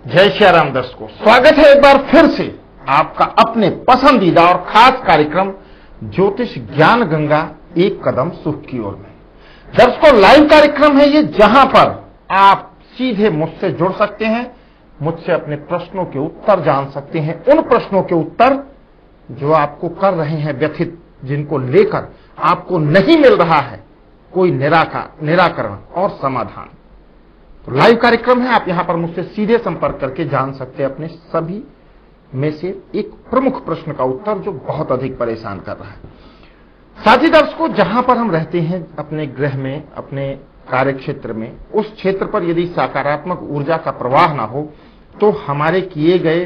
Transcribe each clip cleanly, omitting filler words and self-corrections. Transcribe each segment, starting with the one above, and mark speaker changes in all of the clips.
Speaker 1: जय श्री राम दर्शकों, स्वागत है एक बार फिर से आपका अपने पसंदीदा और खास कार्यक्रम ज्योतिष ज्ञान गंगा एक कदम सुख की ओर में। दर्शकों, लाइव कार्यक्रम है ये, जहां पर आप सीधे मुझसे जुड़ सकते हैं, मुझसे अपने प्रश्नों के उत्तर जान सकते हैं, उन प्रश्नों के उत्तर जो आपको कर रहे हैं व्यथित, जिनको लेकर आपको नहीं मिल रहा है कोई निराकरण और समाधान। तो लाइव कार्यक्रम है, आप यहां पर मुझसे सीधे संपर्क करके जान सकते हैं अपने सभी में से एक प्रमुख प्रश्न का उत्तर जो बहुत अधिक परेशान कर रहा है। साथ ही दर्शकों, जहां पर हम रहते हैं अपने गृह में, अपने कार्य क्षेत्र में, उस क्षेत्र पर यदि सकारात्मक ऊर्जा का प्रवाह ना हो तो हमारे किए गए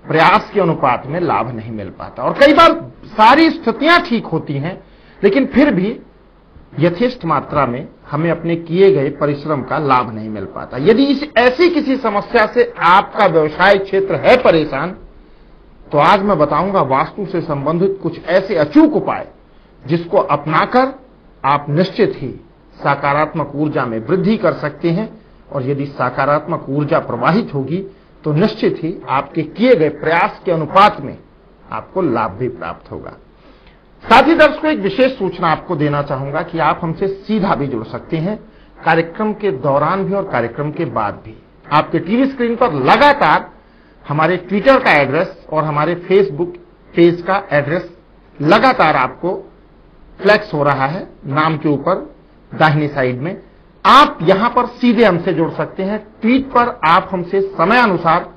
Speaker 1: प्रयास के अनुपात में लाभ नहीं मिल पाता। और कई बार सारी स्थितियां ठीक होती हैं, लेकिन फिर भी यथेष्ट मात्रा में हमें अपने किए गए परिश्रम का लाभ नहीं मिल पाता। यदि ऐसी किसी समस्या से आपका व्यवसाय क्षेत्र है परेशान, तो आज मैं बताऊंगा वास्तु से संबंधित कुछ ऐसे अचूक उपाय जिसको अपनाकर आप निश्चित ही सकारात्मक ऊर्जा में वृद्धि कर सकते हैं। और यदि सकारात्मक ऊर्जा प्रवाहित होगी तो निश्चित ही आपके किए गए प्रयास के अनुपात में आपको लाभ भी प्राप्त होगा। साथ ही दर्शकों, एक विशेष सूचना आपको देना चाहूंगा कि आप हमसे सीधा भी जुड़ सकते हैं, कार्यक्रम के दौरान भी और कार्यक्रम के बाद भी। आपके टीवी स्क्रीन पर लगातार हमारे ट्विटर का एड्रेस और हमारे फेसबुक पेज का एड्रेस लगातार आपको फ्लैक्स हो रहा है, नाम के ऊपर दाहिनी साइड में। आप यहां पर सीधे हमसे जुड़ सकते हैं। ट्वीट पर आप हमसे समय अनुसार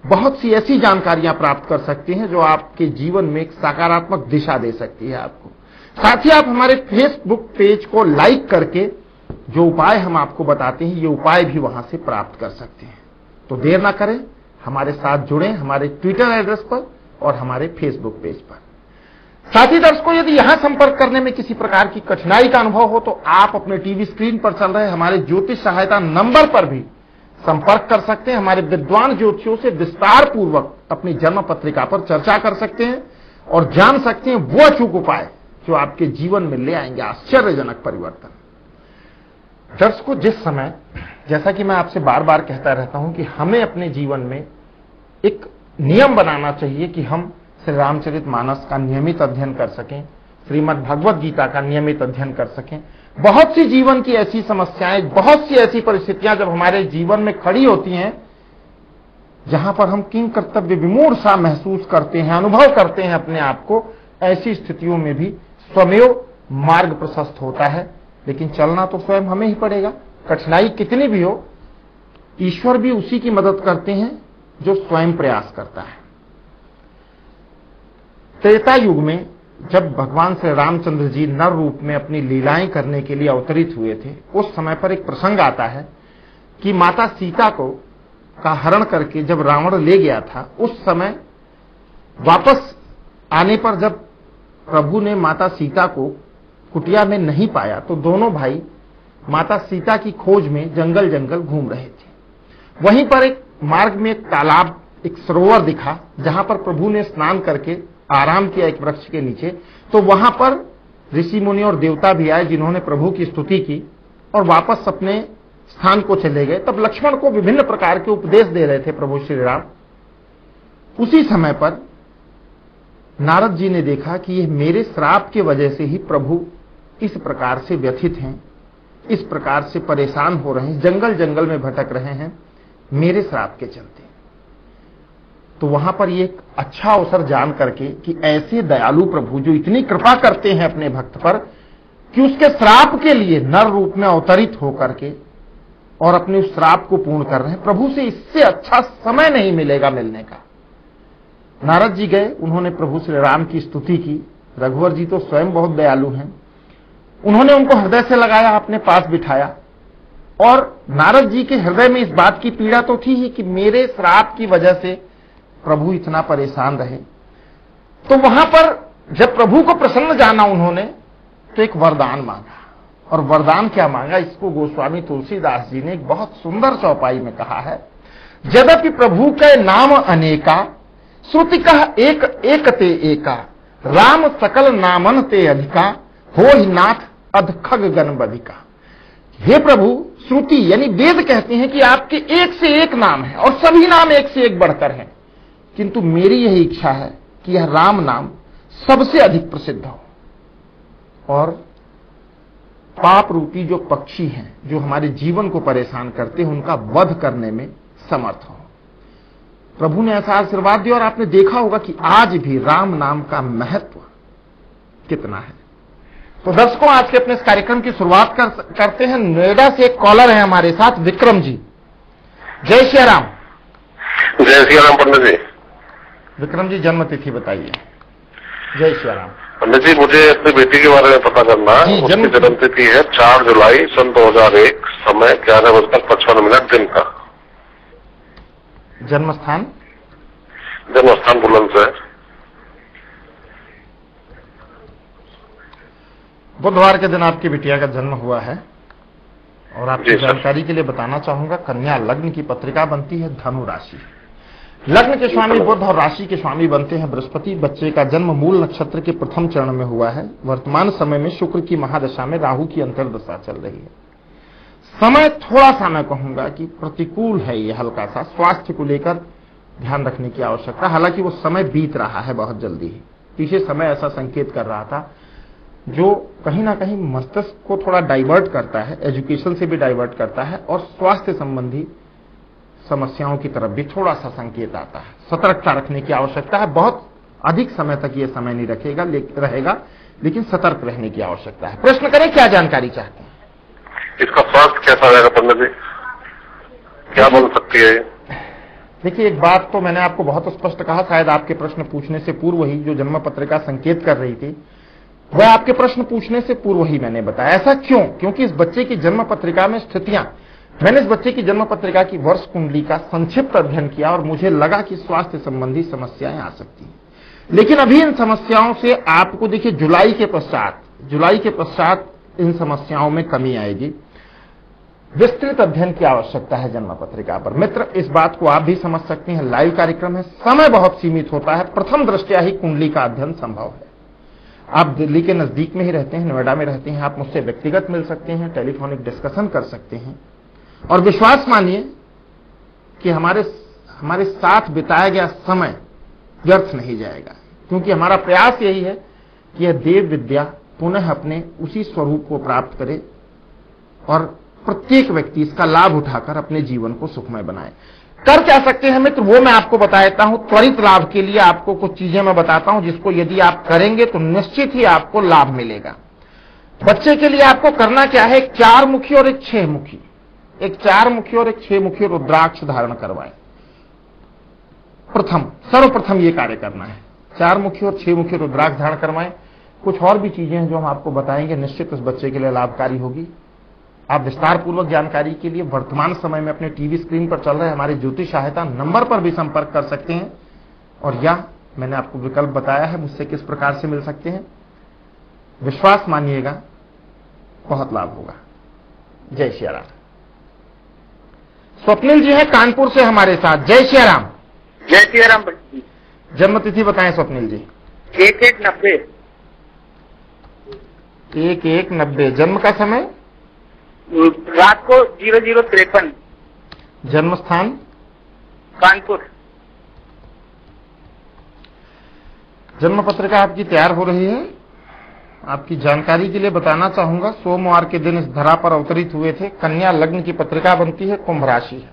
Speaker 1: बहुत सी ऐसी जानकारियां प्राप्त कर सकते हैं जो आपके जीवन में एक सकारात्मक दिशा दे सकती है आपको। साथ ही आप हमारे फेसबुक पेज को लाइक करके जो उपाय हम आपको बताते हैं, ये उपाय भी वहां से प्राप्त कर सकते हैं। तो देर ना करें, हमारे साथ जुड़ें हमारे ट्विटर एड्रेस पर और हमारे फेसबुक पेज पर। साथ ही दर्शकों, यदि यहां संपर्क करने में किसी प्रकार की कठिनाई का अनुभव हो तो आप अपने टीवी स्क्रीन पर चल रहे हमारे ज्योतिष सहायता नंबर पर भी संपर्क कर सकते हैं। हमारे विद्वान ज्योतिषियों से विस्तार पूर्वक अपनी जन्म पत्रिका पर चर्चा कर सकते हैं और जान सकते हैं वो अचूक उपाय जो आपके जीवन में ले आएंगे आश्चर्यजनक परिवर्तन। दर्शकों, जिस समय, जैसा कि मैं आपसे बार बार कहता रहता हूं कि हमें अपने जीवन में एक नियम बनाना चाहिए कि हम श्री रामचरितमानस का नियमित अध्ययन कर सकें, श्रीमद् भगवद गीता का नियमित अध्ययन कर सकें। बहुत सी जीवन की ऐसी समस्याएं, बहुत सी ऐसी परिस्थितियां जब हमारे जीवन में खड़ी होती हैं जहां पर हम किंग कर्तव्य विमूढ़ सा महसूस करते हैं, अनुभव करते हैं अपने आप को। ऐसी स्थितियों में भी स्वमेव मार्ग प्रशस्त होता है, लेकिन चलना तो स्वयं हमें ही पड़ेगा। कठिनाई कितनी भी हो, ईश्वर भी उसी की मदद करते हैं जो स्वयं प्रयास करता है। त्रेता युग में जब भगवान श्री रामचंद्र जी नर रूप में अपनी लीलाएं करने के लिए अवतरित हुए थे, उस समय पर एक प्रसंग आता है कि माता सीता का हरण करके जब रावण ले गया था, उस समय वापस आने पर जब प्रभु ने माता सीता को कुटिया में नहीं पाया तो दोनों भाई माता सीता की खोज में जंगल जंगल घूम रहे थे। वहीं पर एक मार्ग में एक तालाब, एक सरोवर दिखा जहां पर प्रभु ने स्नान करके आराम किया एक वृक्ष के नीचे। तो वहां पर ऋषि मुनि और देवता भी आए जिन्होंने प्रभु की स्तुति की और वापस अपने स्थान को चले गए। तब लक्ष्मण को विभिन्न प्रकार के उपदेश दे रहे थे प्रभु श्री राम। उसी समय पर नारद जी ने देखा कि यह मेरे श्राप के वजह से ही प्रभु इस प्रकार से व्यथित हैं, इस प्रकार से परेशान हो रहे हैं, जंगल जंगल में भटक रहे हैं मेरे श्राप के चलते। तो वहां पर ये एक अच्छा अवसर जान करके कि ऐसे दयालु प्रभु जो इतनी कृपा करते हैं अपने भक्त पर कि उसके श्राप के लिए नर रूप में अवतरित होकर के और अपने उस श्राप को पूर्ण कर रहे हैं, प्रभु से इससे अच्छा समय नहीं मिलेगा मिलने का। नारद जी गए, उन्होंने प्रभु श्री राम की स्तुति की। रघुवर जी तो स्वयं बहुत दयालु हैं, उन्होंने उनको हृदय से लगाया, अपने पास बिठाया। और नारद जी के हृदय में इस बात की पीड़ा तो थी ही कि मेरे श्राप की वजह से प्रभु इतना परेशान रहे। तो वहां पर जब प्रभु को प्रसन्न जाना उन्होंने तो एक वरदान मांगा। और वरदान क्या मांगा, इसको गोस्वामी तुलसीदास जी ने एक बहुत सुंदर चौपाई में कहा है। यद्यपि प्रभु के नाम अनेका, श्रुति कह एक एक ते एका, राम सकल नामन ते अधिका, हो ही नाथ अध खग गण बधिका। हे प्रभु, श्रुति यानी वेद कहते हैं कि आपके एक से एक नाम है और सभी नाम एक से एक बढ़कर हैं, किंतु मेरी यही इच्छा है कि यह राम नाम सबसे अधिक प्रसिद्ध हो और पाप रूपी जो पक्षी हैं, जो हमारे जीवन को परेशान करते हैं, उनका वध करने में समर्थ हो। प्रभु ने ऐसा आशीर्वाद दिया और आपने देखा होगा कि आज भी राम नाम का महत्व कितना है। तो दर्शकों, आज के अपने इस कार्यक्रम की शुरुआत करते हैं। नोएडा से एक कॉलर है हमारे साथ, विक्रम जी। जय श्री राम।
Speaker 2: जय श्री राम पंडित जी।
Speaker 1: विक्रम जी, जन्म तिथि बताइए। जय श्री राम।
Speaker 2: पंडित जी, मुझे अपनी बेटी के बारे में पता करना है। उसकी जन्म तिथि है 4 जुलाई सन 2001, समय 11:55 दिन का।
Speaker 1: जन्म स्थान?
Speaker 2: जन्म स्थान बुलंदशहर।
Speaker 1: बुधवार के दिन आपकी बिटिया का जन्म हुआ है और आपकी जानकारी के लिए बताना चाहूंगा, कन्या लग्न की पत्रिका बनती है, धनु राशि। लग्न के स्वामी बुध और राशि के स्वामी बनते हैं बृहस्पति। बच्चे का जन्म मूल नक्षत्र के प्रथम चरण में हुआ है। वर्तमान समय में शुक्र की महादशा में राहु की अंतर्दशा चल रही है। समय थोड़ा सा मैं कहूंगा कि प्रतिकूल है, ये हल्का सा स्वास्थ्य को लेकर ध्यान रखने की आवश्यकता। हालांकि वो समय बीत रहा है बहुत जल्दी ही। पीछे समय ऐसा संकेत कर रहा था जो कहीं ना कहीं मस्तिष्क को थोड़ा डाइवर्ट करता है, एजुकेशन से भी डाइवर्ट करता है और स्वास्थ्य संबंधी समस्याओं की तरफ भी थोड़ा सा संकेत आता है। सतर्कता रखने की आवश्यकता है। बहुत अधिक समय तक ये समय नहीं रहेगा, लेकिन सतर्क रहने की आवश्यकता है। प्रश्न करें, क्या जानकारी चाहते हैं?
Speaker 2: इसका स्वास्थ्य कैसा रहेगा पंडित जी? क्या बन सकती है?
Speaker 1: देखिए, एक बात तो मैंने आपको बहुत स्पष्ट कहा, शायद आपके प्रश्न पूछने से पूर्व ही जो जन्म पत्रिका संकेत कर रही थी, वह आपके प्रश्न पूछने से पूर्व ही मैंने बताया। ऐसा क्यों? क्योंकि इस बच्चे की जन्म पत्रिका में स्थितियां, मैंने इस बच्चे की जन्म पत्रिका की वर्ष कुंडली का संक्षिप्त अध्ययन किया और मुझे लगा कि स्वास्थ्य संबंधी समस्याएं आ सकती हैं। लेकिन अभी इन समस्याओं से आपको देखिए जुलाई के पश्चात इन समस्याओं में कमी आएगी। विस्तृत अध्ययन की आवश्यकता है जन्म पत्रिका पर। मित्र, इस बात को आप भी समझ सकते हैं, लाइव कार्यक्रम है, समय बहुत सीमित होता है, प्रथम दृष्टया ही कुंडली का अध्ययन संभव है। आप दिल्ली के नजदीक में ही रहते हैं, नोएडा में रहते हैं, आप मुझसे व्यक्तिगत मिल सकते हैं, टेलीफोनिक डिस्कशन कर सकते हैं और विश्वास मानिए कि हमारे साथ बिताया गया समय व्यर्थ नहीं जाएगा, क्योंकि हमारा प्रयास यही है कि यह देव विद्या पुनः अपने उसी स्वरूप को प्राप्त करे और प्रत्येक व्यक्ति इसका लाभ उठाकर अपने जीवन को सुखमय बनाए। कर क्या सकते हैं मित्र, वो मैं आपको बता देता हूं। त्वरित लाभ के लिए आपको कुछ चीजें मैं बताता हूं जिसको यदि आप करेंगे तो निश्चित ही आपको लाभ मिलेगा। बच्चे के लिए आपको करना क्या है, एक 4 मुखी और एक 6 मुखी, एक 4 मुखी और एक 6 मुखी रुद्राक्ष धारण करवाएं। सर्वप्रथम ये कार्य करना है, 4 मुखी और 6 मुखी रुद्राक्ष धारण करवाएं। कुछ और भी चीजें हैं जो हम आपको बताएंगे, निश्चित उस बच्चे के लिए लाभकारी होगी। आप विस्तार पूर्वक जानकारी के लिए वर्तमान समय में अपने टीवी स्क्रीन पर चल रहे हमारे ज्योतिष सहायता नंबर पर भी संपर्क कर सकते हैं और या मैंने आपको विकल्प बताया है मुझसे किस प्रकार से मिल सकते हैं। विश्वास मानिएगा, बहुत लाभ होगा। जय श्री राम। स्वप्निल जी हैं कानपुर से हमारे साथ। जय श्री राम।
Speaker 3: जय श्री राम।
Speaker 1: जन्म तिथि बताएं स्वप्निल जी।
Speaker 3: 1190।
Speaker 1: 1190। जन्म का समय?
Speaker 3: रात को 00:53।
Speaker 1: जन्म स्थान?
Speaker 3: कानपुर।
Speaker 1: जन्म पत्रिका आपकी तैयार हो रही है। आपकी जानकारी के लिए बताना चाहूंगा, सोमवार के दिन इस धरा पर अवतरित हुए थे। कन्या लग्न की पत्रिका बनती है, कुंभ राशि है।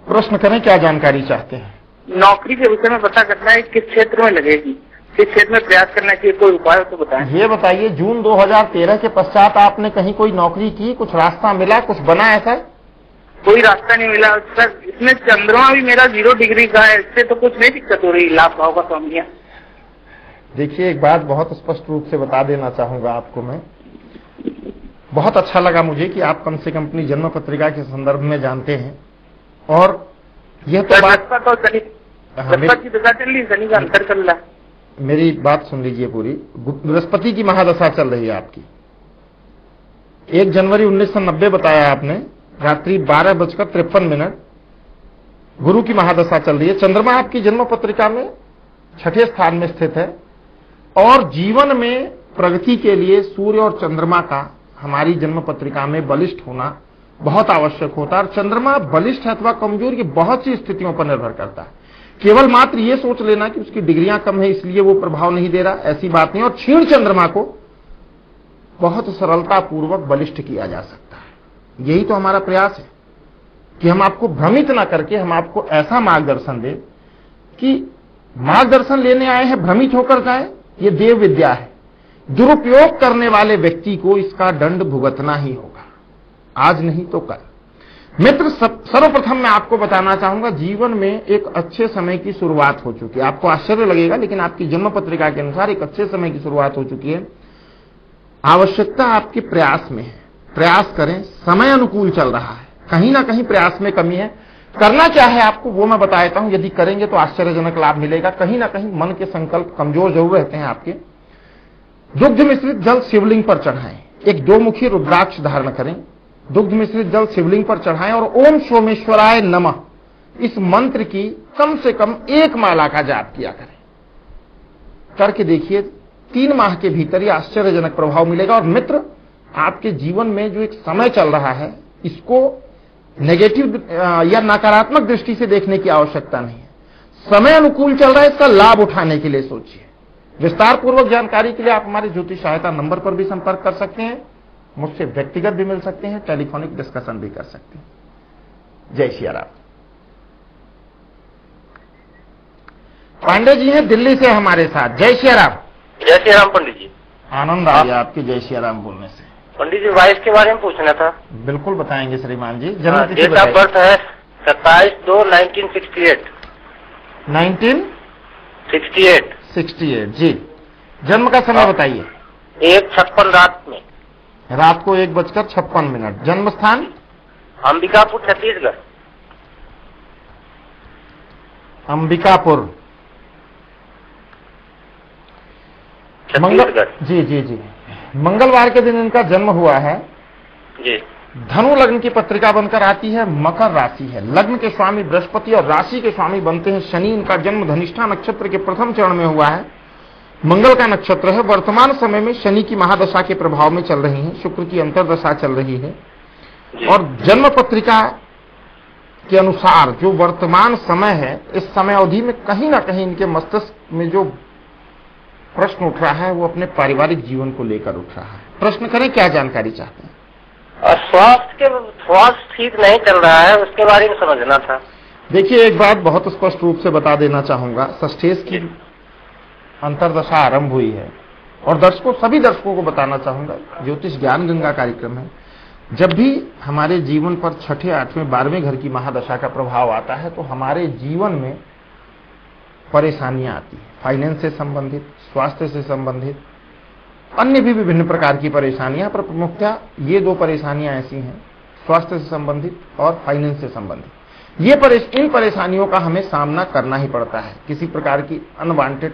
Speaker 1: प्रश्न करें, क्या जानकारी चाहते हैं?
Speaker 3: नौकरी के विषय में पता करना है, किस क्षेत्र में लगेगी, किस क्षेत्र में प्रयास करना चाहिए, कोई उपाय हो तो बताएं।
Speaker 1: ये बताइए, जून 2013 के पश्चात आपने कहीं कोई नौकरी की, कुछ रास्ता मिला, कुछ बना? ऐसा
Speaker 3: कोई रास्ता नहीं मिला सर। इसमें चंद्रमा भी मेरा 0 डिग्री का है, इससे तो कुछ नहीं दिक्कत हो रही। लाभ भाव का स्वामिया।
Speaker 1: देखिए, एक बात बहुत स्पष्ट रूप से बता देना चाहूंगा आपको मैं। बहुत अच्छा लगा मुझे कि आप कम से कम अपनी जन्म पत्रिका के संदर्भ में जानते हैं। और यह तो बात
Speaker 3: की दशा चल रही, शनि का अंतर चल रहा है।
Speaker 1: मेरी बात सुन लीजिए पूरी। बृहस्पति की महादशा चल रही है आपकी। 1 जनवरी 1990 बताया आपने, रात्रि 12:53। गुरु की महादशा चल रही है। चंद्रमा आपकी जन्म पत्रिका में 6ठे स्थान में स्थित है और जीवन में प्रगति के लिए सूर्य और चंद्रमा का हमारी जन्म पत्रिका में बलिष्ठ होना बहुत आवश्यक होता है। और चंद्रमा बलिष्ठ अथवा कमजोर की बहुत सी स्थितियों पर निर्भर करता है। केवल मात्र ये सोच लेना कि उसकी डिग्रियां कम है इसलिए वो प्रभाव नहीं दे रहा, ऐसी बात नहीं। और क्षीण चंद्रमा को बहुत सरलता पूर्वक बलिष्ठ किया जा सकता है। यही तो हमारा प्रयास है कि हम आपको भ्रमित ना करके हम आपको ऐसा मार्गदर्शन दें कि मार्गदर्शन लेने आए हैं भ्रमित होकर जाए, ये देव विद्या है। दुरुपयोग करने वाले व्यक्ति को इसका दंड भुगतना ही होगा, आज नहीं तो कल। मित्र, सर्वप्रथम मैं आपको बताना चाहूंगा, जीवन में एक अच्छे समय की शुरुआत हो चुकी है। आपको आश्चर्य लगेगा लेकिन आपकी जन्म पत्रिका के अनुसार एक अच्छे समय की शुरुआत हो चुकी है। आवश्यकता आपके प्रयास में है, प्रयास करें। समय अनुकूल चल रहा है, कहीं ना कहीं प्रयास में कमी है। करना क्या है आपको वो मैं बता देता हूं। यदि करेंगे तो आश्चर्यजनक लाभ मिलेगा। कहीं ना कहीं मन के संकल्प कमजोर जरूर रहते हैं आपके। दुग्ध मिश्रित जल शिवलिंग पर चढ़ाएं, एक 2 मुखी रुद्राक्ष धारण करें, दुग्ध मिश्रित जल शिवलिंग पर चढ़ाएं और ओम सोमेश्वराय नमः इस मंत्र की कम से कम 1 माला का जाप किया करें। करके देखिए 3 माह के भीतर ही आश्चर्यजनक प्रभाव मिलेगा। और मित्र, आपके जीवन में जो एक समय चल रहा है इसको नेगेटिव या नकारात्मक दृष्टि से देखने की आवश्यकता नहीं है। समय अनुकूल चल रहा है, इसका लाभ उठाने के लिए सोचिए। विस्तार पूर्वक जानकारी के लिए आप हमारे ज्योतिष सहायता नंबर पर भी संपर्क कर सकते हैं, मुझसे व्यक्तिगत भी मिल सकते हैं, टेलीफोनिक डिस्कशन भी कर सकते हैं। जय श्री राम। पांडे जी हैं दिल्ली से हमारे साथ। जय श्री राम।
Speaker 4: जय श्री राम पंडित जी।
Speaker 1: आनंद आ गया आपके जय श्री राम बोलने से।
Speaker 4: पंडित जी वाइफ के बारे में पूछना था।
Speaker 1: बिल्कुल बताएंगे श्रीमान जी।
Speaker 4: डेट ऑफ बर्थ है 27/2/1968।
Speaker 1: 1968 जी। जन्म का समय बताइए।
Speaker 4: 1:56 रात में।
Speaker 1: रात को 1:56। जन्म स्थान
Speaker 4: अंबिकापुर छत्तीसगढ़।
Speaker 1: अंबिकापुर
Speaker 4: छत्तीसगढ़।
Speaker 1: जी जी जी। मंगलवार के दिन इनका जन्म हुआ है
Speaker 4: जी।
Speaker 1: धनु लग्न की पत्रिका बनकर आती है, मकर राशि है। लग्न के स्वामी बृहस्पति और राशि के स्वामी बनते हैं शनि। इनका जन्म धनिष्ठा नक्षत्र के प्रथम चरण में हुआ है, मंगल का नक्षत्र है। वर्तमान समय में शनि की महादशा के प्रभाव में चल रही है, शुक्र की अंतर्दशा चल रही है। और जन्म पत्रिका के अनुसार जो वर्तमान समय है, इस समय अवधि में कहीं ना कहीं इनके मस्तिष्क में जो प्रश्न उठ रहा है वो अपने पारिवारिक जीवन को लेकर उठ रहा है। प्रश्न करें, क्या जानकारी चाहते हैं?
Speaker 4: और स्वास्थ्य ठीक नहीं चल रहा है, उसके बारे में समझना था।
Speaker 1: देखिए, एक बात बहुत स्पष्ट रूप से बता देना चाहूंगा, षष्ठेश की अंतर्दशा आरंभ हुई है और सभी दर्शकों को बताना चाहूंगा, ज्योतिष ज्ञान गंगा कार्यक्रम है। जब भी हमारे जीवन पर 6ठे, 8वें, 12वें घर की महादशा का प्रभाव आता है तो हमारे जीवन में परेशानियां आती है, फाइनेंस से संबंधित, स्वास्थ्य से संबंधित, अन्य भी विभिन्न प्रकार की परेशानियां। पर प्रमुखतः ये 2 परेशानियां ऐसी हैं, स्वास्थ्य से संबंधित और फाइनेंस से संबंधित। इन परेशानियों का हमें सामना करना ही पड़ता है। किसी प्रकार की अनवांटेड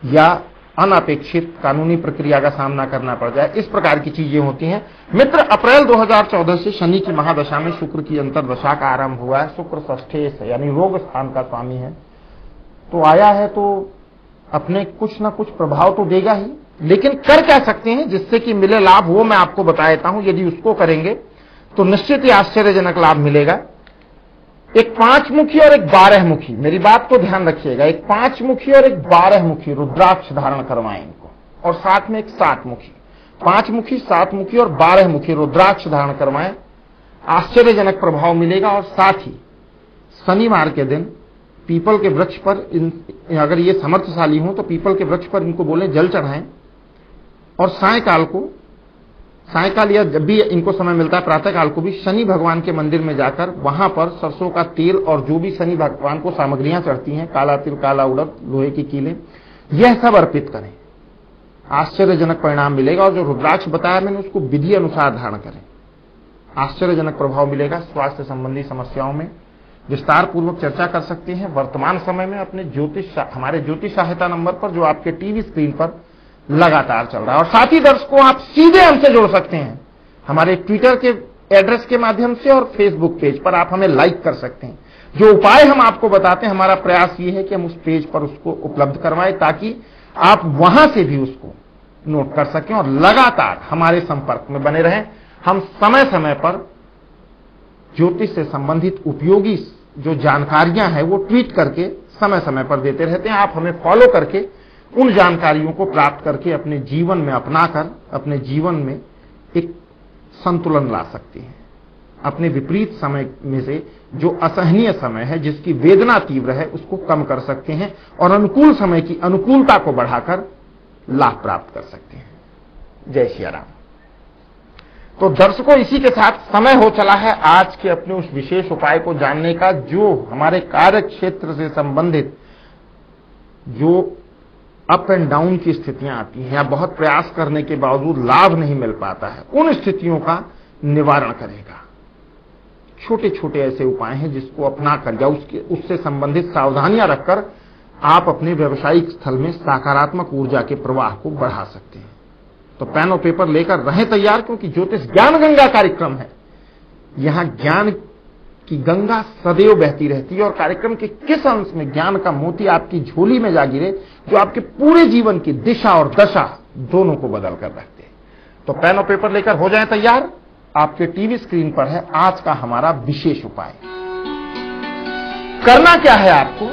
Speaker 1: या अनपेक्षित कानूनी प्रक्रिया का सामना करना पड़ जाए, इस प्रकार की चीजें होती हैं। मित्र, अप्रैल 2014 से शनि की महादशा में शुक्र की अंतर्दशा का आरंभ हुआ है। शुक्र षष्ठेश है यानी रोग स्थान का स्वामी है, तो आया है तो अपने कुछ ना कुछ प्रभाव तो देगा ही। लेकिन कर क्या सकते हैं जिससे कि मिले लाभ, वो मैं आपको बता देता हूं। यदि उसको करेंगे तो निश्चित ही आश्चर्यजनक लाभ मिलेगा। एक 5 मुखी और एक 12 मुखी, मेरी बात को ध्यान रखिएगा, एक 5 मुखी और एक 12 मुखी रुद्राक्ष धारण करवाएं इनको, और साथ में एक 7 मुखी। 5 मुखी, 7 मुखी और 12 मुखी रुद्राक्ष धारण करवाएं, आश्चर्यजनक प्रभाव मिलेगा। और साथ ही शनिवार के दिन पीपल के वृक्ष पर अगर ये समर्थशाली हो तो पीपल के वृक्ष पर इनको बोले जल चढ़ाएं। और सायकाल या जब भी इनको समय मिलता है प्रातःकाल को भी शनि भगवान के मंदिर में जाकर वहां पर सरसों का तेल और जो भी शनि भगवान को सामग्रियां चढ़ती हैं, काला तिल, काला उड़द, लोहे की कीलें, यह सब अर्पित करें। आश्चर्यजनक परिणाम मिलेगा। और जो रुद्राक्ष बताया मैंने उसको विधि अनुसार धारण करें, आश्चर्यजनक प्रभाव मिलेगा। स्वास्थ्य संबंधी समस्याओं में विस्तार पूर्वक चर्चा कर सकते हैं वर्तमान समय में अपने हमारे ज्योतिष सहायता नंबर पर जो आपके टीवी स्क्रीन पर लगातार चल रहा है। और साथ ही दर्शकों, आप सीधे हमसे जुड़ सकते हैं हमारे ट्विटर के एड्रेस के माध्यम से और फेसबुक पेज पर आप हमें लाइक कर सकते हैं। जो उपाय हम आपको बताते हैं, हमारा प्रयास ये है कि हम उस पेज पर उसको उपलब्ध करवाएं ताकि आप वहां से भी उसको नोट कर सकें और लगातार हमारे संपर्क में बने रहें। हम समय समय पर ज्योतिष से संबंधित उपयोगी जो जानकारियां हैं वो ट्वीट करके समय समय पर देते रहते हैं। आप हमें फॉलो करके उन जानकारियों को प्राप्त करके अपने जीवन में अपनाकर अपने जीवन में एक संतुलन ला सकते हैं। अपने विपरीत समय में से जो असहनीय समय है, जिसकी वेदना तीव्र है, उसको कम कर सकते हैं और अनुकूल समय की अनुकूलता को बढ़ाकर लाभ प्राप्त कर सकते हैं। जय श्री राम। तो दर्शकों, इसी के साथ समय हो चला है आज के अपने उस विशेष उपाय को जानने का, जो हमारे कार्य क्षेत्र से संबंधित जो अप एंड डाउन की स्थितियां आती हैं या बहुत प्रयास करने के बावजूद लाभ नहीं मिल पाता है, उन स्थितियों का निवारण करेगा। छोटे छोटे ऐसे उपाय हैं जिसको अपनाकर या उससे संबंधित सावधानियां रखकर आप अपने व्यवसायिक स्थल में सकारात्मक ऊर्जा के प्रवाह को बढ़ा सकते हैं। तो पेन और पेपर लेकर रहें तैयार, क्योंकि ज्योतिष ज्ञान गंगा कार्यक्रम है। यहां ज्ञान की गंगा सदैव बहती रहती है और कार्यक्रम के किस अंश में ज्ञान का मोती आपकी झोली में जा गिरे, जो आपके पूरे जीवन की दिशा और दशा दोनों को बदल कर रखते हैं। तो पेन और पेपर लेकर हो जाएं तैयार। आपके टीवी स्क्रीन पर है आज का हमारा विशेष उपाय। करना क्या है आपको?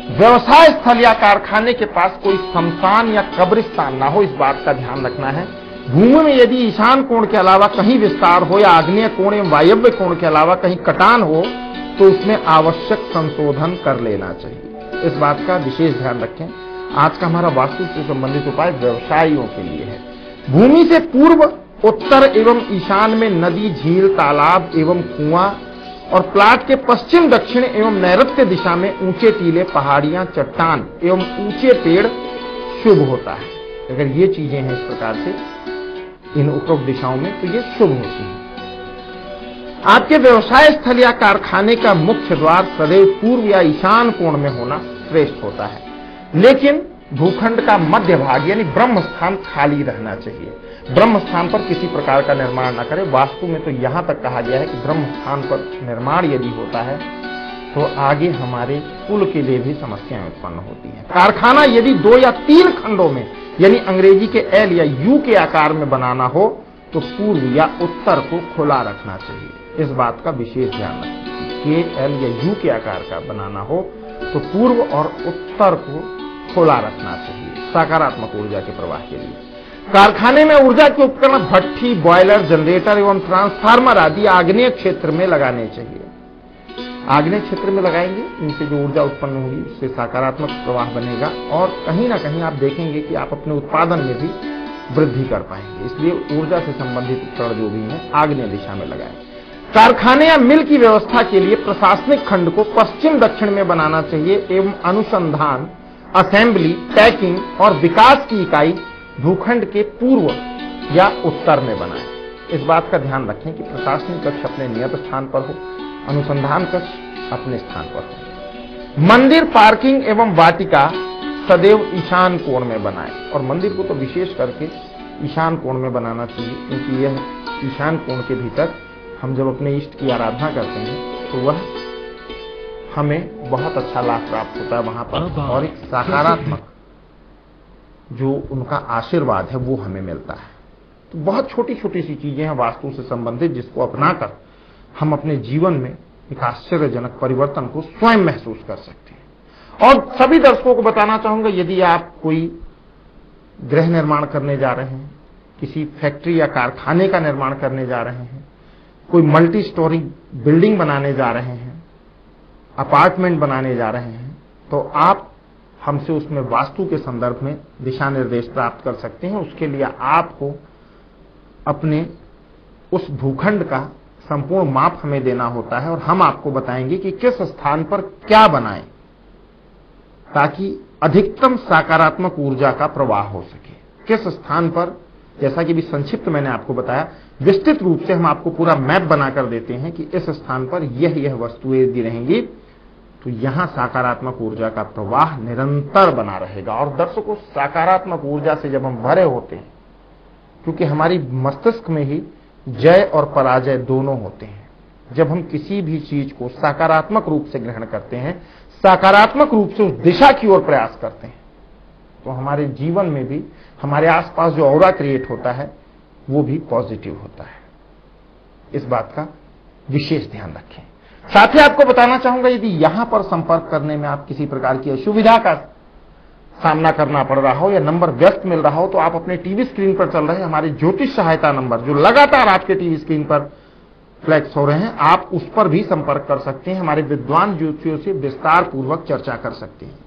Speaker 1: व्यवसाय स्थल या कारखाने के पास कोई शमशान या कब्रिस्तान ना हो, इस बात का ध्यान रखना है। भूमि में यदि ईशान कोण के अलावा कहीं विस्तार हो या आग्नेय कोण एवं वायव्य कोण के अलावा कहीं कटान हो तो उसमें आवश्यक संशोधन कर लेना चाहिए। इस बात का विशेष ध्यान रखें। आज का हमारा वास्तु से संबंधित उपाय व्यवसायियों के लिए है। भूमि से पूर्व, उत्तर एवं ईशान में नदी, झील, तालाब एवं कुआं और प्लाट के पश्चिम, दक्षिण एवं नैऋत्य दिशा में ऊंचे टीले, पहाड़ियां, चट्टान एवं ऊंचे पेड़ शुभ होता है। अगर ये चीजें हैं इस प्रकार से इन उपरोक्त दिशाओं में, तो ये शुभ होती है। आपके व्यवसाय स्थल या कारखाने का मुख्य द्वार सदैव पूर्व या ईशान कोण में होना श्रेष्ठ होता है, लेकिन भूखंड का मध्य भाग यानी ब्रह्म स्थान खाली रहना चाहिए। ब्रह्म स्थान पर किसी प्रकार का निर्माण न करें। वास्तु में तो यहां तक कहा गया है कि ब्रह्म स्थान पर निर्माण यदि होता है तो आगे हमारे कुल के लिए भी समस्याएं उत्पन्न होती हैं। कारखाना यदि 2 या 3 खंडों में यानी अंग्रेजी के एल या यू के आकार में बनाना हो तो पूर्व या उत्तर को खुला रखना चाहिए। इस बात का विशेष ध्यान रखें कि एल या यू के आकार का बनाना हो तो पूर्व और उत्तर को खुला रखना चाहिए सकारात्मक ऊर्जा के प्रवाह के लिए। कारखाने में ऊर्जा के उपकरण भट्ठी, बॉयलर, जनरेटर एवं ट्रांसफार्मर आदि आग्नेय क्षेत्र में लगाने चाहिए। आग्नेय क्षेत्र में लगाएंगे, इनसे जो ऊर्जा उत्पन्न होगी उससे सकारात्मक प्रवाह बनेगा और कहीं ना कहीं आप देखेंगे कि आप अपने उत्पादन में भी वृद्धि कर पाएंगे। इसलिए ऊर्जा से संबंधित उपकरण जो भी हैं आग्नेय दिशा में लगाएं। कारखाने या मिल की व्यवस्था के लिए प्रशासनिक खंड को पश्चिम दक्षिण में बनाना चाहिए एवं अनुसंधान, असेंबली, पैकिंग और विकास की इकाई भूखंड के पूर्व या उत्तर में बनाएं। इस बात का ध्यान रखें कि प्रशासनिक कक्ष अपने नियत स्थान पर हो, अनुसंधान कक्ष अपने स्थान पर हो। मंदिर, पार्किंग एवं वाटिका सदैव ईशान कोण में बनाएं और मंदिर को तो विशेष करके ईशान कोण में बनाना चाहिए, क्योंकि यह ईशान कोण के भीतर हम जब अपने इष्ट की आराधना करते हैं तो वह हमें बहुत अच्छा लाभ प्राप्त होता है वहां पर और एक सकारात्मक जो उनका आशीर्वाद है वो हमें मिलता है। तो बहुत छोटी छोटी सी चीजें हैं वास्तु से संबंधित जिसको अपनाकर हम अपने जीवन में एक आश्चर्यजनक परिवर्तन को स्वयं महसूस कर सकते हैं। और सभी दर्शकों को बताना चाहूंगा, यदि आप कोई गृह निर्माण करने जा रहे हैं, किसी फैक्ट्री या कारखाने का निर्माण करने जा रहे हैं, कोई मल्टी स्टोरी बिल्डिंग बनाने जा रहे हैं, अपार्टमेंट बनाने जा रहे हैं, तो आप हमसे उसमें वास्तु के संदर्भ में दिशा निर्देश प्राप्त कर सकते हैं। उसके लिए आपको अपने उस भूखंड का संपूर्ण माप हमें देना होता है और हम आपको बताएंगे कि किस स्थान पर क्या बनाएं ताकि अधिकतम सकारात्मक ऊर्जा का प्रवाह हो सके। किस स्थान पर, जैसा कि भी संक्षिप्त मैंने आपको बताया, विस्तृत रूप से हम आपको पूरा मैप बनाकर देते हैं कि इस स्थान पर यह वस्तुएं यदि रहेंगी तो यहां सकारात्मक ऊर्जा का प्रवाह निरंतर बना रहेगा। और दर्शकों, सकारात्मक ऊर्जा से जब हम भरे होते हैं, क्योंकि हमारी मस्तिष्क में ही जय और पराजय दोनों होते हैं, जब हम किसी भी चीज को सकारात्मक रूप से ग्रहण करते हैं, सकारात्मक रूप से उस दिशा की ओर प्रयास करते हैं, तो हमारे जीवन में भी हमारे आसपास जो ऑरा क्रिएट होता है वो भी पॉजिटिव होता है। इस बात का विशेष ध्यान रखें। साथ ही आपको बताना चाहूंगा, यदि यहां पर संपर्क करने में आप किसी प्रकार की असुविधा का सामना करना पड़ रहा हो या नंबर व्यस्त मिल रहा हो, तो आप अपने टीवी स्क्रीन पर चल रहे हमारे ज्योतिष सहायता नंबर जो लगातार आपके टीवी स्क्रीन पर फ्लैक्स हो रहे हैं, आप उस पर भी संपर्क कर सकते हैं। हमारे विद्वान ज्योतिषियों से विस्तार पूर्वक चर्चा कर सकते हैं।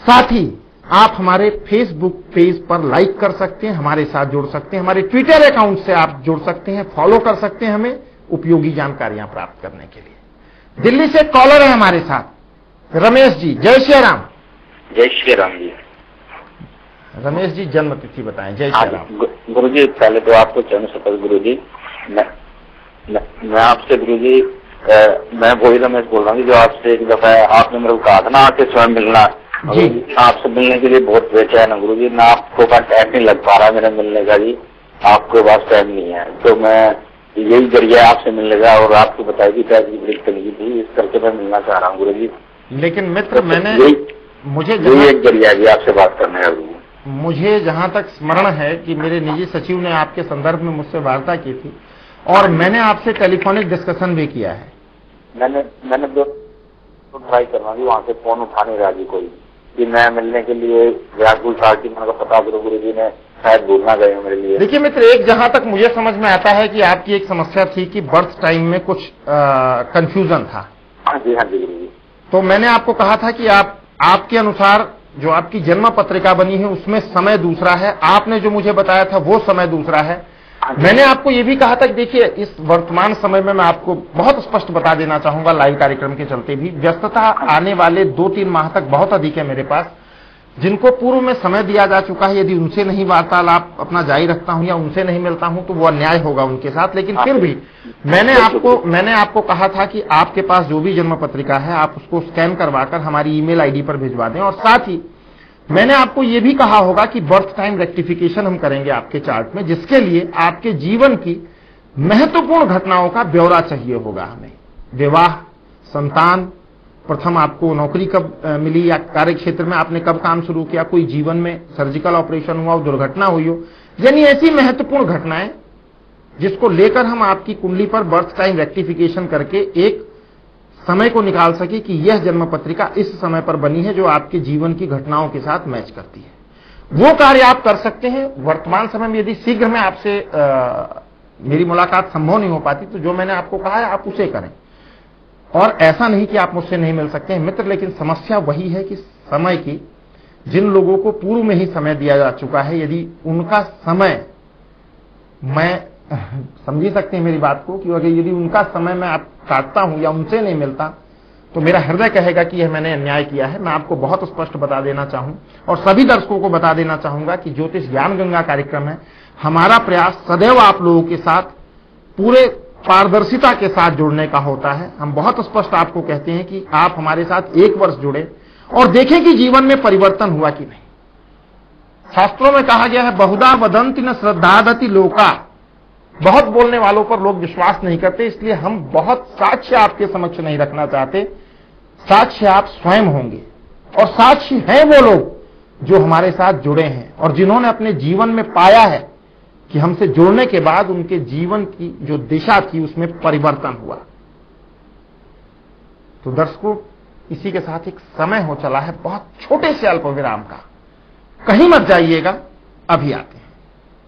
Speaker 1: साथ ही आप हमारे फेसबुक पेज पर लाइक कर सकते हैं, हमारे साथ जुड़ सकते हैं, हमारे ट्विटर अकाउंट से आप जुड़ सकते हैं, फॉलो कर सकते हैं हमें उपयोगी जानकारियां प्राप्त करने के लिए। दिल्ली से कॉलर है हमारे साथ रमेश जी। जय श्री राम।
Speaker 5: जय श्री राम जी।
Speaker 1: रमेश जी जन्म तिथि बताएं। जय श्री राम।
Speaker 5: गुरु जी पहले तो आपको चरण शपथ गुरु जी। मैं आपसे गुरु जी मैं वही रमेश बोल रहा हूँ जो आपसे एक दफा आपने मेरे को कहा था ना आके स्वयं मिलना जी। आपसे मिलने के लिए बहुत बेचैन है गुरु जी, मैं आपको का टाइम नहीं लग पा रहा मेरा मिलने का जी, आपके पास टाइम नहीं है, तो मैं यही जरिया आपसे मिलने का और आपको बताई कि पैसे की बड़ी तंगी थी, इस करके मैं मिलना चाह रहा हूँ गुरु जी।
Speaker 1: लेकिन मित्र मैंने मुझे
Speaker 5: एक जरिया है आपसे बात करने का गुरु।
Speaker 1: मुझे जहां तक स्मरण है कि मेरे निजी सचिव ने आपके संदर्भ में मुझसे वार्ता की थी और मैंने आपसे टेलीफोनिक डिस्कशन भी किया है।
Speaker 5: मैंने दो ट्राई करना थी, वहां से फोन उठा नहीं रहा जी कोई, कि मैं मिलने के लिए व्याकुल था कि मैंने पता करो गुरु जी ने शायद भूलना गए मेरे लिए।
Speaker 1: देखिए मित्र, एक जहां तक मुझे समझ में आता है कि आपकी एक समस्या थी कि बर्थ टाइम में कुछ कंफ्यूजन था।
Speaker 5: हाँ जी गुरु जी।
Speaker 1: तो मैंने आपको कहा था कि आपके अनुसार जो आपकी जन्म पत्रिका बनी है उसमें समय दूसरा है, आपने जो मुझे बताया था वो समय दूसरा है। मैंने आपको ये भी कहा था कि देखिए इस वर्तमान समय में मैं आपको बहुत स्पष्ट बता देना चाहूंगा, लाइव कार्यक्रम के चलते भी व्यस्तता आने वाले 2-3 माह तक बहुत अधिक है मेरे पास, जिनको पूर्व में समय दिया जा चुका है। यदि उनसे नहीं वार्तालाप अपना जारी रखता हूं या उनसे नहीं मिलता हूं तो वो अन्याय होगा उनके साथ। लेकिन फिर भी मैंने आपको कहा था कि आपके पास जो भी जन्म पत्रिका है आप उसको स्कैन करवाकर हमारी ईमेल आईडी पर भिजवा दें। और साथ ही मैंने आपको यह भी कहा होगा कि बर्थ टाइम रेक्टिफिकेशन हम करेंगे आपके चार्ट में, जिसके लिए आपके जीवन की महत्वपूर्ण घटनाओं का ब्यौरा चाहिए होगा हमें। विवाह, संतान, प्रथम आपको नौकरी कब मिली या कार्य क्षेत्र में आपने कब काम शुरू किया, कोई जीवन में सर्जिकल ऑपरेशन हुआ, दुर्घटना हुई हो, यानी ऐसी महत्वपूर्ण घटनाएं जिसको लेकर हम आपकी कुंडली पर बर्थ टाइम रेक्टिफिकेशन करके एक समय को निकाल सके कि यह जन्म पत्रिका इस समय पर बनी है जो आपके जीवन की घटनाओं के साथ मैच करती है। वो कार्य आप कर सकते हैं। वर्तमान समय में यदि शीघ्र में आपसे मेरी मुलाकात संभव नहीं हो पाती तो जो मैंने आपको कहा है आप उसे करें। और ऐसा नहीं कि आप मुझसे नहीं मिल सकते हैं मित्र, लेकिन समस्या वही है कि समय की जिन लोगों को पूर्व में ही समय दिया जा चुका है, यदि उनका समय मैं समझी सकते हैं मेरी बात को, कि अगर यदि उनका समय मैं आप काटता हूं या उनसे नहीं मिलता तो मेरा हृदय कहेगा कि यह मैंने अन्याय किया है। मैं आपको बहुत स्पष्ट बता देना चाहूं और सभी दर्शकों को बता देना चाहूंगा कि ज्योतिष ज्ञान गंगा कार्यक्रम है, हमारा प्रयास सदैव आप लोगों के साथ पूरे पारदर्शिता के साथ जुड़ने का होता है। हम बहुत स्पष्ट आपको कहते हैं कि आप हमारे साथ 1 वर्ष जुड़े और देखें कि जीवन में परिवर्तन हुआ कि नहीं। शास्त्रों में कहा गया है बहुधा वदंति न श्रद्धादति लोका, बहुत बोलने वालों पर लोग विश्वास नहीं करते, इसलिए हम बहुत साक्ष्य आपके समक्ष नहीं रखना चाहते। साक्ष्य आप स्वयं होंगे और साक्ष्य हैं वो लोग जो हमारे साथ जुड़े हैं और जिन्होंने अपने जीवन में पाया है कि हमसे जुड़ने के बाद उनके जीवन की जो दिशा थी उसमें परिवर्तन हुआ। तो दर्शकों, इसी के साथ एक समय हो चला है बहुत छोटे से अल्प विराम का, कहीं मत जाइएगा, अभी आते हैं।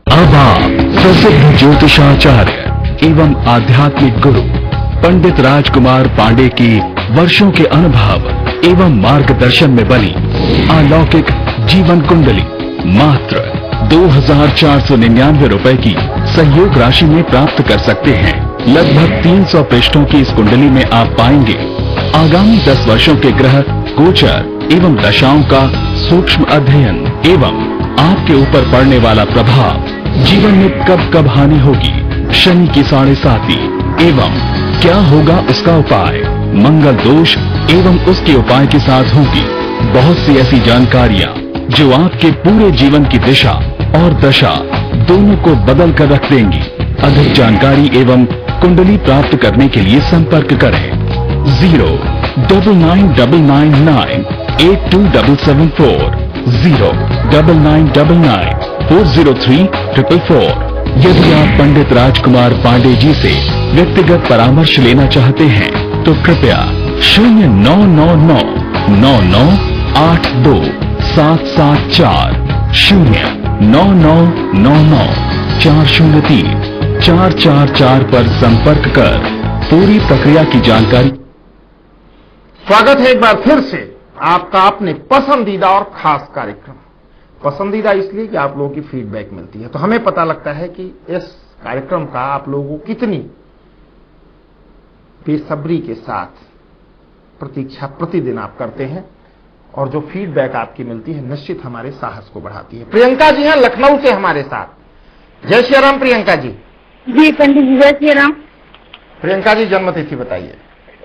Speaker 6: अब आप प्रसिद्ध ज्योतिषाचार्य एवं आध्यात्मिक गुरु पंडित राजकुमार पांडे की वर्षों के अनुभव एवं मार्गदर्शन में बनी अलौकिक जीवन कुंडली मात्र 2,499 रुपए की सहयोग राशि में प्राप्त कर सकते हैं। लगभग 300 पृष्ठों की इस कुंडली में आप पाएंगे आगामी 10 वर्षों के ग्रह गोचर एवं दशाओं का सूक्ष्म अध्ययन एवं आपके ऊपर पड़ने वाला प्रभाव, जीवन में कब कब हानि होगी, शनि की 7.5 एवं क्या होगा उसका उपाय, मंगल दोष एवं उसके उपाय के साथ होगी। बहुत सी ऐसी जानकारियां जो आपके पूरे जीवन की दिशा और दशा दोनों को बदल कर रख देंगी। अधिक जानकारी एवं कुंडली प्राप्त करने के लिए संपर्क करें 09999982774 0999940340344। यदि आप पंडित राजकुमार पांडे जी से व्यक्तिगत परामर्श लेना चाहते हैं तो कृपया 099999827740 09999403 पर संपर्क कर पूरी प्रक्रिया की जानकारी।
Speaker 1: स्वागत है एक बार फिर से आपका अपने पसंदीदा और खास कार्यक्रम। पसंदीदा इसलिए कि आप लोगों की फीडबैक मिलती है, तो हमें पता लगता है कि इस कार्यक्रम का आप लोगों को कितनी बेसब्री के साथ प्रतीक्षा प्रतिदिन आप करते हैं, और जो फीडबैक आपकी मिलती है निश्चित हमारे साहस को बढ़ाती है। प्रियंका जी हैं लखनऊ से हमारे साथ। जय श्री राम प्रियंका जी।
Speaker 7: जी पंडित जी जय श्री राम।
Speaker 1: प्रियंका जी जन्म तिथि बताइए।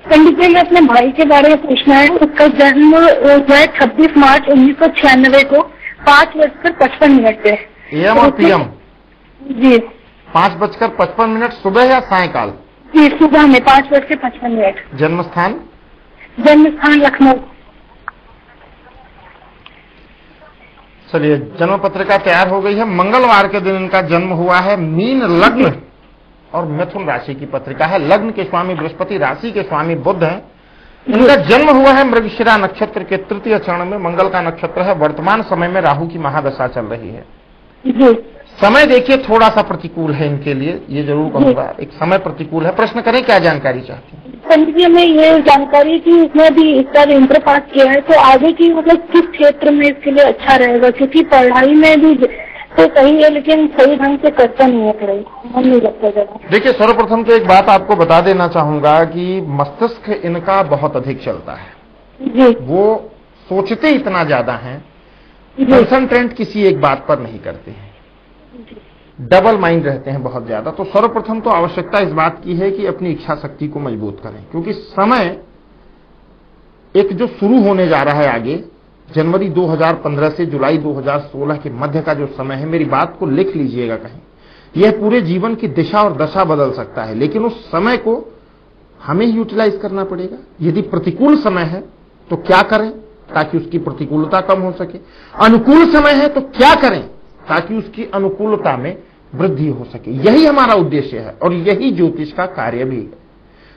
Speaker 7: पंडित जी मैं अपने भाई के बारे में पूछना है। उसका जन्म हुआ 26 मार्च 1996 को 5:55 पे।
Speaker 1: एम और पीएम?
Speaker 7: जी
Speaker 1: 5:55 सुबह या सायकाल?
Speaker 7: जी सुबह में 5:55।
Speaker 1: जन्म स्थान?
Speaker 7: जन्म स्थान लखनऊ।
Speaker 1: चलिए जन्म पत्रिका तैयार हो गई है। मंगलवार के दिन इनका जन्म हुआ है। मीन लग्न और मिथुन राशि की पत्रिका है। लग्न के स्वामी बृहस्पति, राशि के स्वामी बुध हैं। इनका जन्म हुआ है मृगशिरा नक्षत्र के तृतीय चरण में। मंगल का नक्षत्र है। वर्तमान समय में राहु की महादशा चल रही है। समय देखिए थोड़ा सा प्रतिकूल है इनके लिए, ये जरूर कहूंगा। एक समय प्रतिकूल है। प्रश्न करें, क्या जानकारी चाहते हैं?
Speaker 7: पंडित जी हमें ये जानकारी थी, इसमें भी इस बार इंटर पास किया है, तो आगे की मतलब किस क्षेत्र में इसके लिए अच्छा रहेगा? क्योंकि पढ़ाई में भी तो सही है लेकिन सही ढंग से करता नहीं है पढ़ाई, मन नहीं लगता जगह।
Speaker 1: देखिए सर्वप्रथम तो एक बात आपको बता देना चाहूंगा कि मस्तिष्क इनका बहुत अधिक चलता है
Speaker 7: जी।
Speaker 1: वो सोचते इतना ज्यादा है, कंसंट्रेट किसी एक बात पर नहीं करते हैं, डबल माइंड रहते हैं बहुत ज्यादा। तो सर्वप्रथम तो आवश्यकता इस बात की है कि अपनी इच्छा शक्ति को मजबूत करें, क्योंकि समय एक जो शुरू होने जा रहा है आगे, जनवरी 2015 से जुलाई 2016 के मध्य का जो समय है, मेरी बात को लिख लीजिएगा कहीं, यह पूरे जीवन की दिशा और दशा बदल सकता है। लेकिन उस समय को हमें यूटिलाइज करना पड़ेगा। यदि प्रतिकूल समय है तो क्या करें ताकि उसकी प्रतिकूलता कम हो सके, अनुकूल समय है तो क्या करें ताकि उसकी अनुकूलता में वृद्धि हो सके। यही हमारा उद्देश्य है और यही ज्योतिष का कार्य भी है,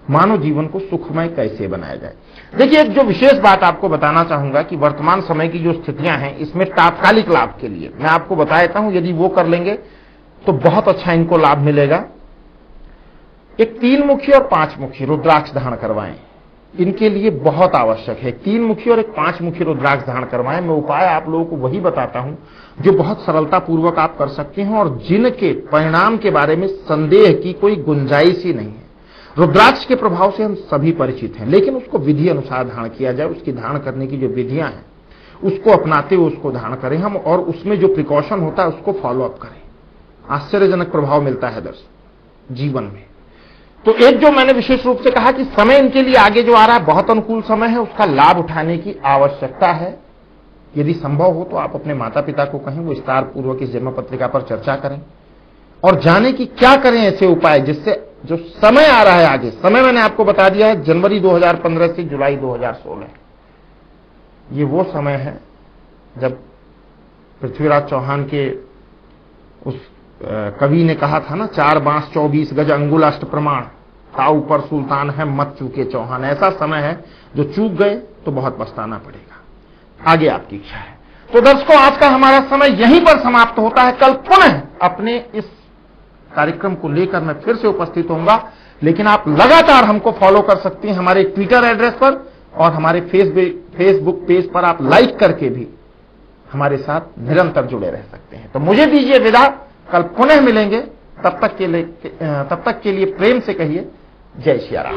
Speaker 1: मानव जीवन को सुखमय कैसे बनाया जाए। देखिए एक जो विशेष बात आपको बताना चाहूंगा कि वर्तमान समय की जो स्थितियां हैं इसमें तात्कालिक लाभ के लिए मैं आपको बता देता हूं, यदि वो कर लेंगे तो बहुत अच्छा इनको लाभ मिलेगा। एक 3 मुखी और 5 मुखी रुद्राक्ष धारण करवाएं, इनके लिए बहुत आवश्यक है। 3 मुखी और एक 5 मुखी रुद्राक्ष धारण करवाएं। मैं उपाय आप लोगों को वही बताता हूं जो बहुत सरलता पूर्वक आप कर सकते हैं और जिनके परिणाम के बारे में संदेह की कोई गुंजाइश ही नहीं है। रुद्राक्ष के प्रभाव से हम सभी परिचित हैं, लेकिन उसको विधि अनुसार धारण किया जाए। उसकी धारण करने की जो विधियां हैं उसको अपनाते हुए उसको धारण करें हम, और उसमें जो प्रिकॉशन होता है उसको फॉलो अप करें। आश्चर्यजनक प्रभाव मिलता है दर्शक जीवन में। तो एक जो मैंने विशेष रूप से कहा कि समय इनके लिए आगे जो आ रहा है बहुत अनुकूल समय है, उसका लाभ उठाने की आवश्यकता है। यदि संभव हो तो आप अपने माता पिता को कहें वो विस्तार पूर्वक इस जन्म पत्रिका पर चर्चा करें और जाने कि क्या करें ऐसे उपाय जिससे जो समय आ रहा है आगे। समय मैंने आपको बता दिया है जनवरी 2015 से जुलाई 2016, ये वो समय है जब पृथ्वीराज चौहान के उस कवि ने कहा था ना, 4 बांस 24 गज अंगुल अष्ट प्रमाण, ताऊ पर सुल्तान है मत चूके चौहान। ऐसा समय है जो चूक गए तो बहुत पछताना पड़ेगा। आगे आपकी इच्छा है। तो दर्शकों आज का हमारा समय यहीं पर समाप्त होता है। कल पुनः अपने इस कार्यक्रम को लेकर मैं फिर से उपस्थित होऊंगा, लेकिन आप लगातार हमको फॉलो कर सकते हैं हमारे ट्विटर एड्रेस पर और हमारे फेसबुक पेज पर आप लाइक करके भी हमारे साथ निरंतर जुड़े रह सकते हैं। तो मुझे दीजिए विदा, कल पुनः मिलेंगे। तब तक के लिए प्रेम से कहिए जय श्री राम।